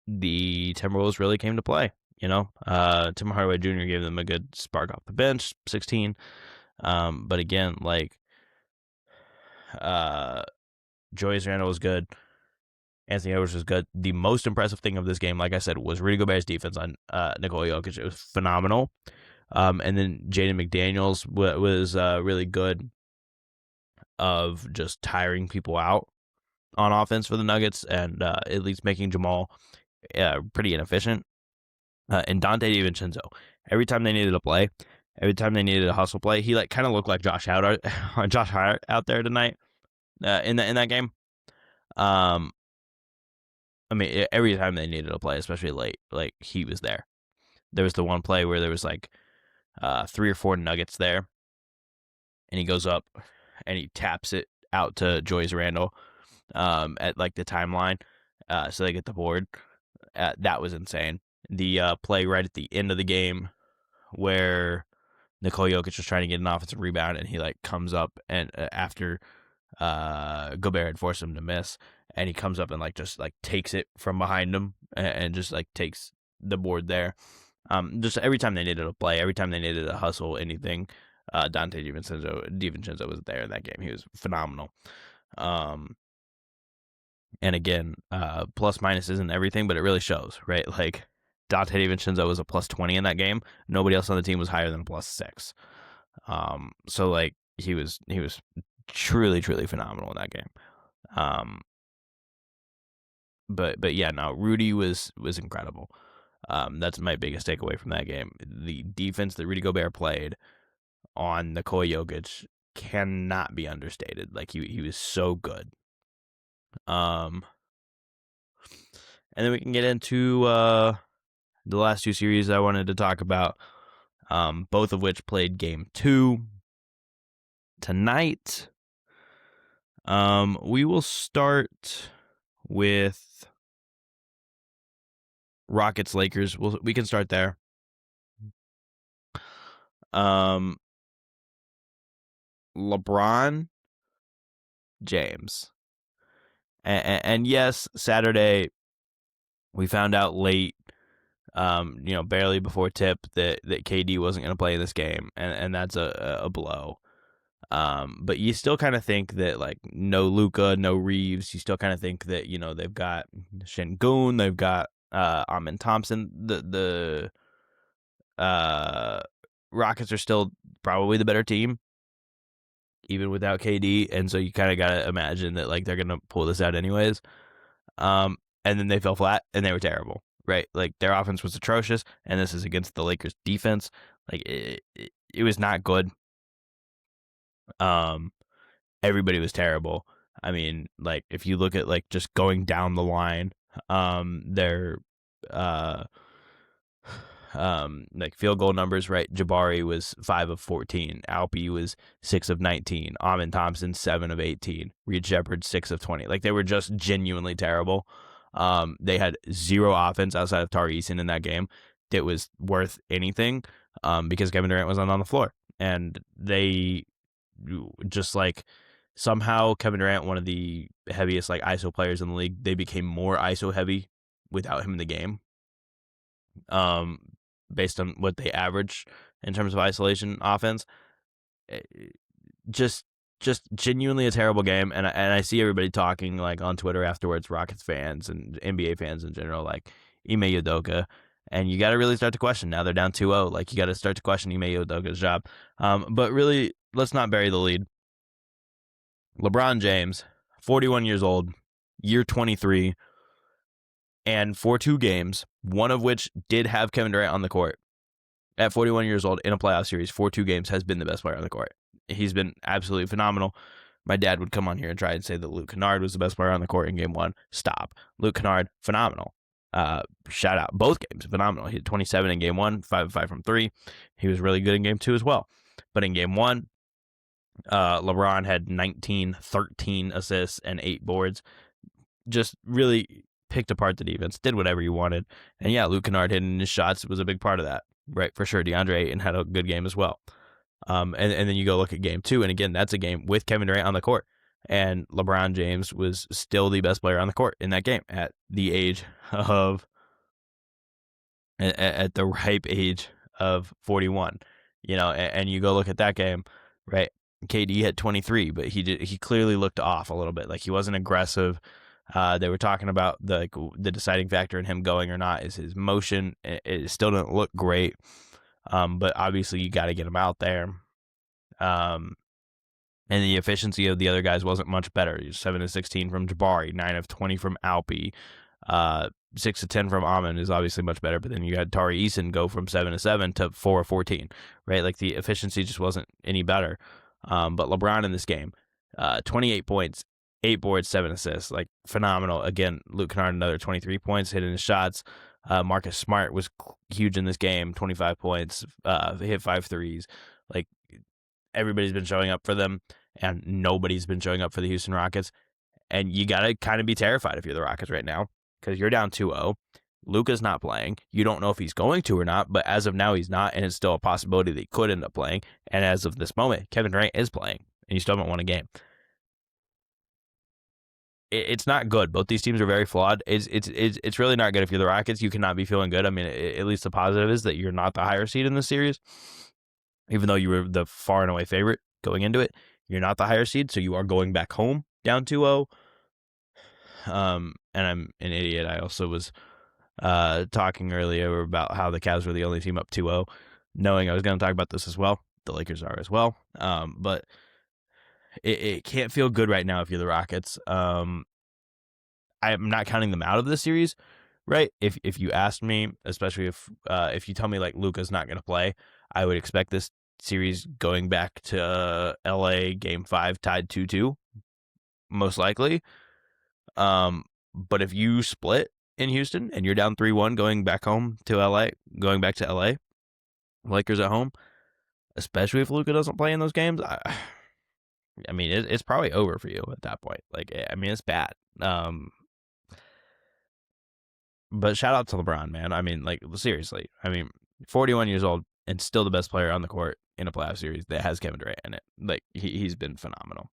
the Timberwolves really came to play. Tim Hardaway Jr. gave them a good spark off the bench, 16. But again, like, Julius Randle was good. Anthony Edwards was good. The most impressive thing of this game, like I said, was Rudy Gobert's defense on Nikola Jokic. It was phenomenal. And then Jaden McDaniels was really good of just tiring people out on offense for the Nuggets, and at least making Jamal pretty inefficient. And Dante DiVincenzo, every time they needed a play, every time they needed a hustle play, he like kind of looked like Josh Hart out there tonight in that game. I mean, every time they needed a play, especially late, like, he was there. There was the one play where there was like 3 or 4 Nuggets there, and he goes up and he taps it out to Julius Randle at like the timeline, so they get the board. That was insane. The play right at the end of the game where Nikola Jokic was trying to get an offensive rebound, and he like comes up and after Gobert had forced him to miss, and he comes up and like just like takes it from behind him and just like takes the board there. Just every time they needed a play, every time they needed a hustle, anything, Dante DiVincenzo was there in that game. He was phenomenal. And again, plus minus isn't everything, but it really shows, right? Like, Dante DiVincenzo was a plus 20 in that game. Nobody else on the team was higher than a plus 6. So like he was truly, truly phenomenal in that game. But yeah, no, Rudy was incredible. That's my biggest takeaway from that game. The defense that Rudy Gobert played on Nikola Jokic cannot be understated. Like he was so good. And then we can get into the last two series I wanted to talk about, both of which played game 2 tonight. We will start with Rockets Lakers. We can start there. LeBron James. And yes, Saturday we found out late, barely before tip that KD wasn't going to play in this game, and that's a blow. But you still kind of think that, like, no Luka, no Reeves. You still kind of think that, they've got Şengün, they've got Amin Thompson. The Rockets are still probably the better team, even without KD, and so you kind of gotta imagine that, like, they're gonna pull this out anyways. And then they fell flat, and they were terrible, right? Like, their offense was atrocious, and this is against the Lakers' defense. Like, it was not good. Everybody was terrible. I mean, like, if you look at, like, just going down the line, their like, field goal numbers, right? Jabari was 5 of 14. Alpi was 6 of 19. Amin Thompson 7 of 18. Reed Shepherd 6 of 20. Like, they were just genuinely terrible. They had zero offense outside of Tari Eason in that game that was worth anything, because Kevin Durant wasn't on the floor, and they just, like, somehow Kevin Durant, one of the heaviest, like, ISO players in the league, they became more ISO heavy without him in the game. Based on what they average in terms of isolation offense. Just genuinely a terrible game, and I see everybody talking, like, on Twitter afterwards, Rockets fans and NBA fans in general, like Ime Udoka, and you got to really start to question. Now they're down 2-0. Like, you got to start to question Ime Udoka's job. But really, let's not bury the lead. LeBron James, 41 years old, year 23, and for 2 games, one of which did have Kevin Durant on the court, at 41 years old in a playoff series for 2 games, has been the best player on the court. He's been absolutely phenomenal. My dad would come on here and try and say that Luke Kennard was the best player on the court in game 1. Stop. Luke Kennard, phenomenal. Shout out. Both games, phenomenal. He had 27 in game 1, 5 of 5 from 3. He was really good in game 2 as well. But in game 1, LeBron had 19, 13 assists, and 8 boards. Just really picked apart the defense, did whatever you wanted. And yeah, Luke Kennard hitting his shots was a big part of that, right? For sure. DeAndre Ayton had a good game as well. And then you go look at game 2, and again, that's a game with Kevin Durant on the court. And LeBron James was still the best player on the court in that game at the ripe age of 41. And you go look at that game, right? KD had 23, but he clearly looked off a little bit. Like, he wasn't aggressive. They were talking about the deciding factor in him going or not is his motion. It still didn't look great, but obviously you got to get him out there. And the efficiency of the other guys wasn't much better. 7 of 16 from Jabari, 9 of 20 from Alpi, 6 of 10 from Amin is obviously much better. But then you got Tari Eason go from 7 of 7 to 4 of 14, right? Like, the efficiency just wasn't any better. But LeBron in this game, 28 points, 8 boards, 7 assists, like, phenomenal. Again, Luke Kennard, another 23 points, hitting his shots. Marcus Smart was huge in this game, 25 points, hit 5 threes. Like, everybody's been showing up for them, and nobody's been showing up for the Houston Rockets. And you got to kind of be terrified if you're the Rockets right now, because you're down 2-0. Luka's not playing. You don't know if he's going to or not, but as of now, he's not, and it's still a possibility that he could end up playing. And as of this moment, Kevin Durant is playing, and you still haven't won a game. It's not good. Both these teams are very flawed. It's really not good if you're the Rockets. You cannot be feeling good. I mean, at least the positive is that you're not the higher seed in this series, even though you were the far and away favorite going into it. You're not the higher seed, so you are going back home down 2-0. And I'm an idiot. I also was talking earlier about how the Cavs were the only team up 2-0, knowing I was going to talk about this as well. The Lakers are as well. But it can't feel good right now if you're the Rockets. I'm not counting them out of the series, right? If you asked me, especially if you tell me like Luka's not going to play, I would expect this series going back to LA Game 5 tied 2-2, most likely. But if you split in Houston and you're down 3-1 going back home to LA, going back to LA, Lakers at home, especially if Luka doesn't play in those games, I mean, it's probably over for you at that point. Like, I mean, it's bad. But shout out to LeBron, man. I mean, like, seriously. I mean, 41 years old and still the best player on the court in a playoff series that has Kevin Durant in it. Like, he's been phenomenal.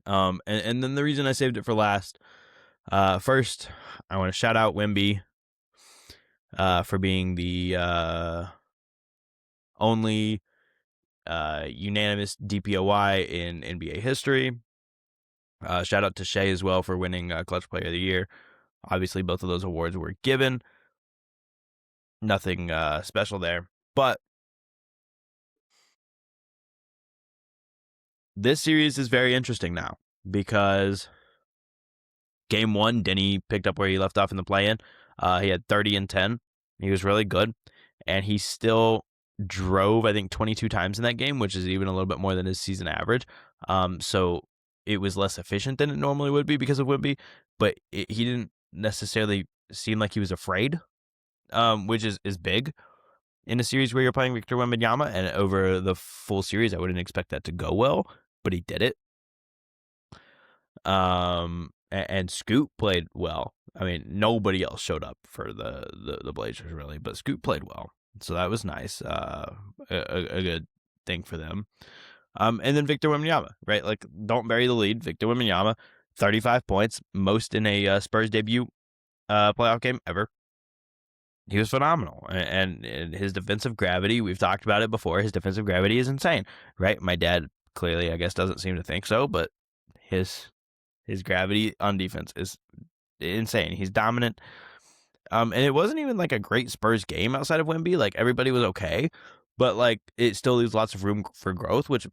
And then the reason I saved it for last, first, I want to shout out Wemby for being the only unanimous DPOY in NBA history. Shout out to Shea as well for winning Clutch Player of the Year. Obviously, both of those awards were given. Nothing special there. But this series is very interesting now because Game 1, Denny picked up where he left off in the play-in. He had 30 and 10. He was really good. And he still drove, I think, 22 times in that game, which is even a little bit more than his season average. So it was less efficient than it normally would be because of Wemby. But he didn't necessarily seem like he was afraid, which is big in a series where you're playing Victor Wembanyama. And over the full series, I wouldn't expect that to go well, but he did it. And Scoot played well. I mean, nobody else showed up for the Blazers really, but Scoot played well, so that was nice. A good thing for them. And then Victor Wembanyama, right? Like, don't bury the lead. Victor Wembanyama, 35 points, most in a Spurs debut playoff game ever. He was phenomenal, and his defensive gravity, we've talked about it before, his defensive gravity is insane, right? My dad clearly, I guess, doesn't seem to think so, but his gravity on defense is insane. He's dominant. And it wasn't even like a great Spurs game outside of Wemby. Like, everybody was okay, but like it still leaves lots of room for growth, which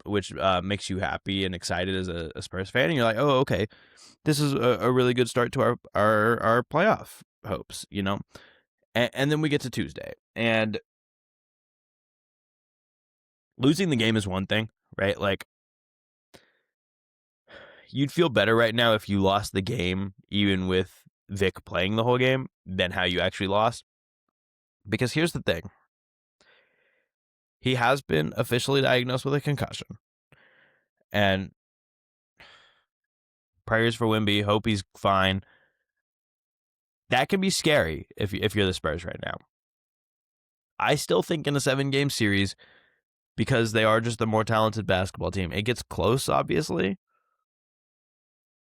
makes you happy and excited as a Spurs fan. And you're like, oh, okay, this is a really good start to our playoff hopes, you know? And then we get to Tuesday, and losing the game is one thing, right? Like, you'd feel better right now if you lost the game, even with Vic playing the whole game, than how you actually lost. Because here's the thing. He has been officially diagnosed with a concussion. And prayers for Wemby. Hope he's fine. That can be scary if you're the Spurs right now. I still think in a 7-game series, because they are just the more talented basketball team, it gets close, obviously.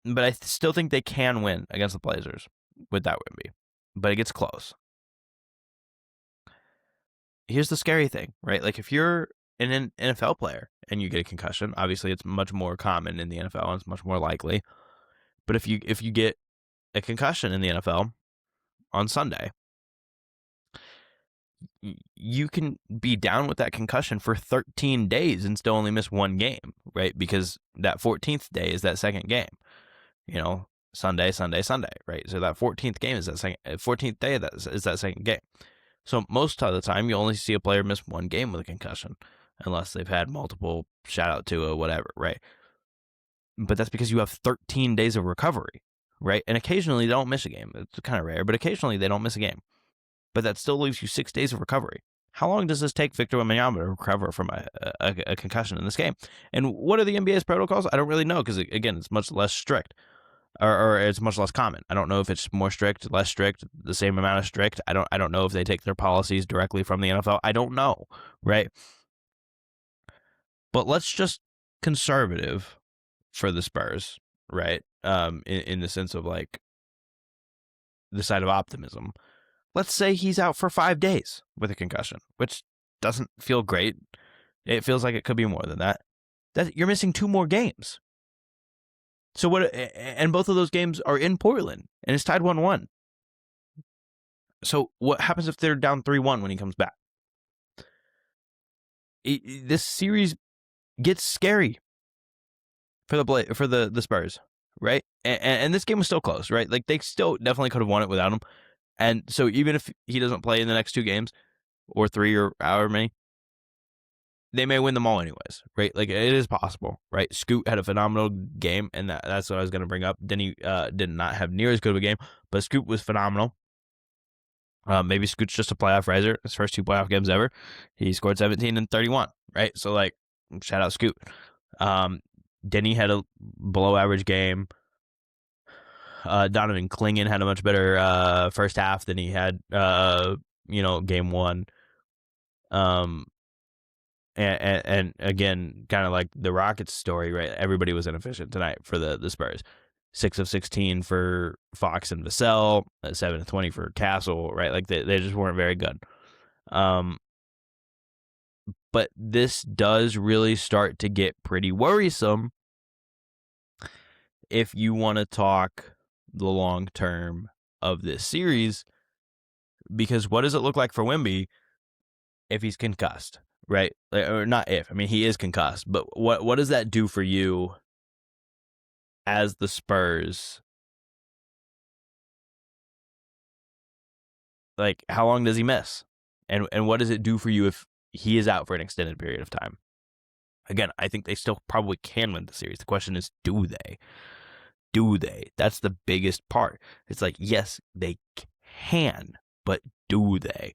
But I still think they can win against the Blazers without Wemby. But it gets close. Here's the scary thing, right? Like, if you're an NFL player and you get a concussion, obviously it's much more common in the NFL and it's much more likely. But if you get a concussion in the NFL on Sunday, you can be down with that concussion for 13 days and still only miss one game, right? Because that 14th day is that second game, you know, Sunday, right? So that 14th game is that 14th day is that second game. So most of the time, you only see a player miss one game with a concussion, unless they've had multiple shout out to a whatever, right? But that's because you have 13 days of recovery, right? And occasionally they don't miss a game. It's kind of rare, but occasionally they don't miss a game. But that still leaves you 6 days of recovery. How long does this take Victor Wembanyama to recover from a concussion in this game? And what are the NBA's protocols? I don't really know because, again, it's much less strict. Or it's much less common. I don't know if it's more strict, less strict, the same amount of strict. I don't know if they take their policies directly from the NFL. I don't know, right? But let's just conservative for the Spurs, right? In the sense of like the side of optimism. Let's say he's out for 5 days with a concussion, which doesn't feel great. It feels like it could be more than that. You're missing 2 more games. So what? And both of those games are in Portland, and it's tied 1-1. So what happens if they're down 3-1 when he comes back? This series gets scary for the Spurs, right? And this game was still close, right? Like, they still definitely could have won it without him. And so even if he doesn't play in the next 2 games or 3 or however many, they may win them all anyways, right? Like, it is possible, right? Scoot had a phenomenal game, and that's what I was going to bring up. Denny did not have near as good of a game, but Scoot was phenomenal. Maybe Scoot's just a playoff riser. His first 2 playoff games ever, he scored 17 and 31, right? So, like, shout out Scoot. Denny had a below average game. Donovan Clingan had a much better first half than he had, game 1. Um, and again, kind of like the Rockets story, right? Everybody was inefficient tonight for the Spurs. 6 of 16 for Fox and Vassell, 7 of 20 for Castle, right? Like they just weren't very good. But this does really start to get pretty worrisome if you want to talk the long term of this series, because what does it look like for Wemby if he's concussed, right? Or not if. I mean, he is concussed, but what does that do for you as the Spurs? Like, how long does he miss? And what does it do for you if he is out for an extended period of time? Again, I think they still probably can win the series. The question is, do they? Do they? That's the biggest part. It's like, yes, they can, but do they?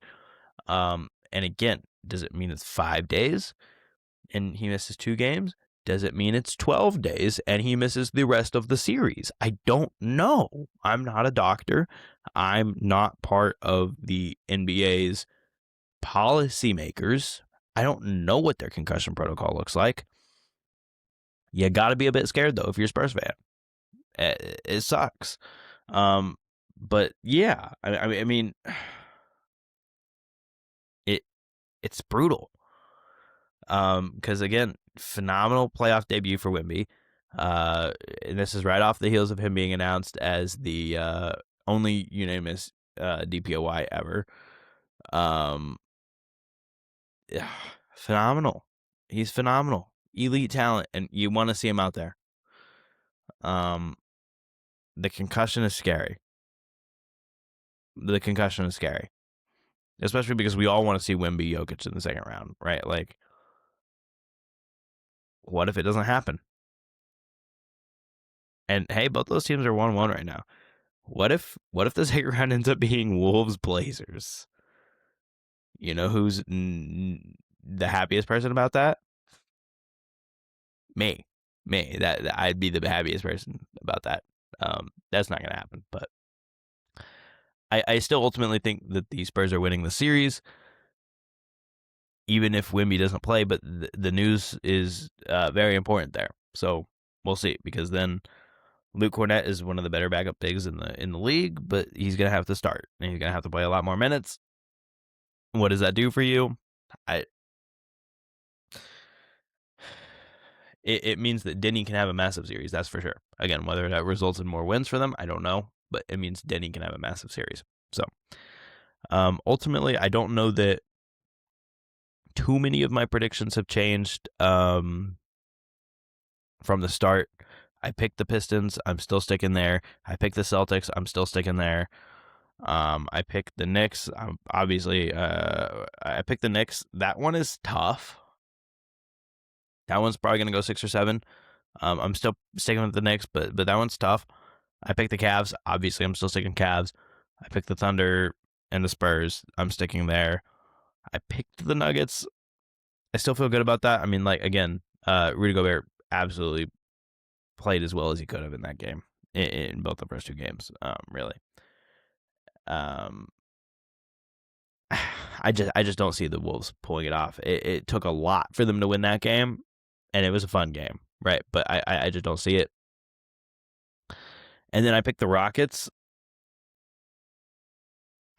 And again, does it mean it's 5 days and he misses 2 games? Does it mean it's 12 days and he misses the rest of the series? I don't know. I'm not a doctor. I'm not part of the NBA's policymakers. I don't know what their concussion protocol looks like. You got to be a bit scared, though, if you're a Spurs fan. It sucks. But yeah, I mean, it's brutal. Because again, phenomenal playoff debut for Wemby. And this is right off the heels of him being announced as the only unanimous DPOY ever. Phenomenal. He's phenomenal. Elite talent, and you want to see him out there. The concussion is scary. Especially because we all want to see Wemby Jokic in the second round, right? Like, what if it doesn't happen? And hey, both those teams are 1-1 right now. What if the second round ends up being Wolves Blazers? You know who's the happiest person about that? Me. That I'd be the happiest person about that. That's not gonna happen, but I still ultimately think that the Spurs are winning the series, even if Wemby doesn't play. But the news is very important there. So we'll see, because then Luke Cornett is one of the better backup bigs in the league, but he's gonna have to start and he's gonna have to play a lot more minutes. What does that do for you? It means that Denny can have a massive series, that's for sure. Again, whether that results in more wins for them, I don't know, but it means Denny can have a massive series. So, ultimately, I don't know that too many of my predictions have changed from the start. I picked the Pistons, I'm still sticking there. I picked the Celtics, I'm still sticking there. I picked the Knicks. Obviously, I picked the Knicks. That one is tough. That one's probably going to go 6 or 7. I'm still sticking with the Knicks, but that one's tough. I picked the Cavs. Obviously, I'm still sticking Cavs. I picked the Thunder and the Spurs. I'm sticking there. I picked the Nuggets. I still feel good about that. I mean, like, again, Rudy Gobert absolutely played as well as he could have in that game, in both the first 2 games, really. I just don't see the Wolves pulling it off. It took a lot for them to win that game, and it was a fun game, right? But I just don't see it. And then I picked the Rockets.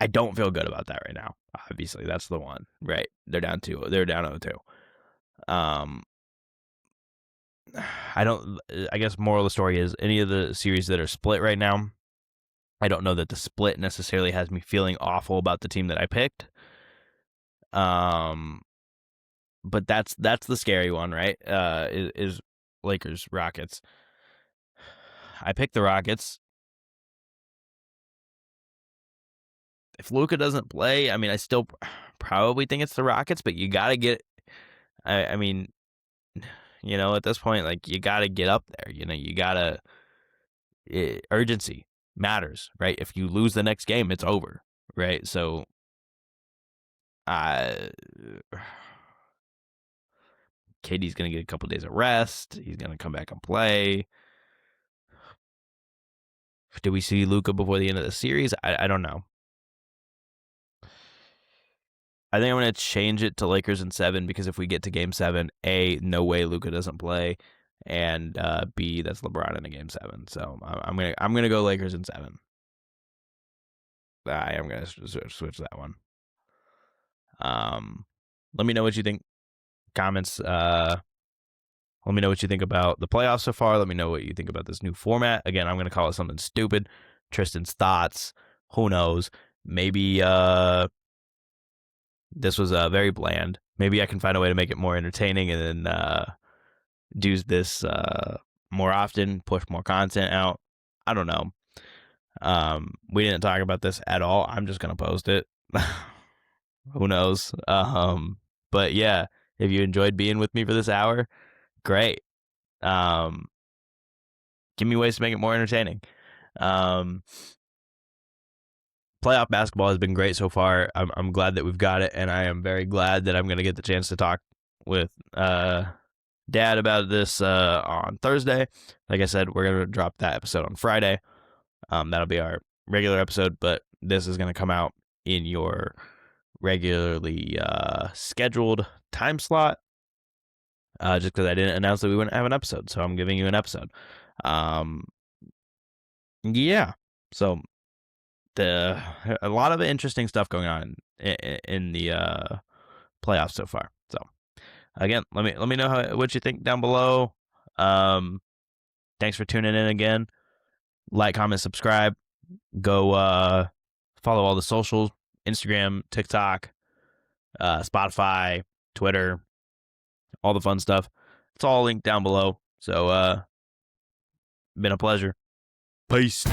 I don't feel good about that right now. Obviously, that's the one, right? They're down 2. They're down 0-2. I guess moral of the story is any of the series that are split right now, I don't know that the split necessarily has me feeling awful about the team that I picked. But that's the scary one, right? Is Lakers Rockets. I picked the Rockets. if Luka doesn't play, I mean, I still probably think it's the Rockets, but you got to get. I mean, at this point, like you got to get up there. You got to urgency matters, right? If you lose the next game, it's over, right? So, KD's gonna get a couple days of rest. He's gonna come back and play. Do we see Luka before the end of the series? I don't know. I think I'm going to change it to Lakers in 7 because if we get to Game 7, A, no way Luka doesn't play, and B, that's LeBron in a Game 7. So I'm gonna go Lakers in 7. I am gonna switch that one. Let me know what you think. Comments. Let me know what you think about the playoffs so far. Let me know what you think about this new format. Again, I'm gonna call it something stupid. Tristan's thoughts. Who knows? Maybe this was very bland. Maybe I can find a way to make it more entertaining and then do this more often, push more content out. I don't know. We didn't talk about this at all. I'm just going to post it. Who knows? But yeah, if you enjoyed being with me for this hour, great. Give me ways to make it more entertaining. Playoff basketball has been great so far. I'm glad that we've got it, and I am very glad that I'm going to get the chance to talk with Dad about this on Thursday. Like I said, we're going to drop that episode on Friday. That'll be our regular episode, but this is going to come out in your regularly scheduled time slot. Just because I didn't announce that we wouldn't have an episode, so I'm giving you an episode. Yeah, so a lot of interesting stuff going on in the playoffs so far. So again, let me know what you think down below. Thanks for tuning in again. Like, comment, subscribe. Go follow all the socials: Instagram, TikTok, Spotify, Twitter, all the fun stuff. It's all linked down below. So been a pleasure. Peace.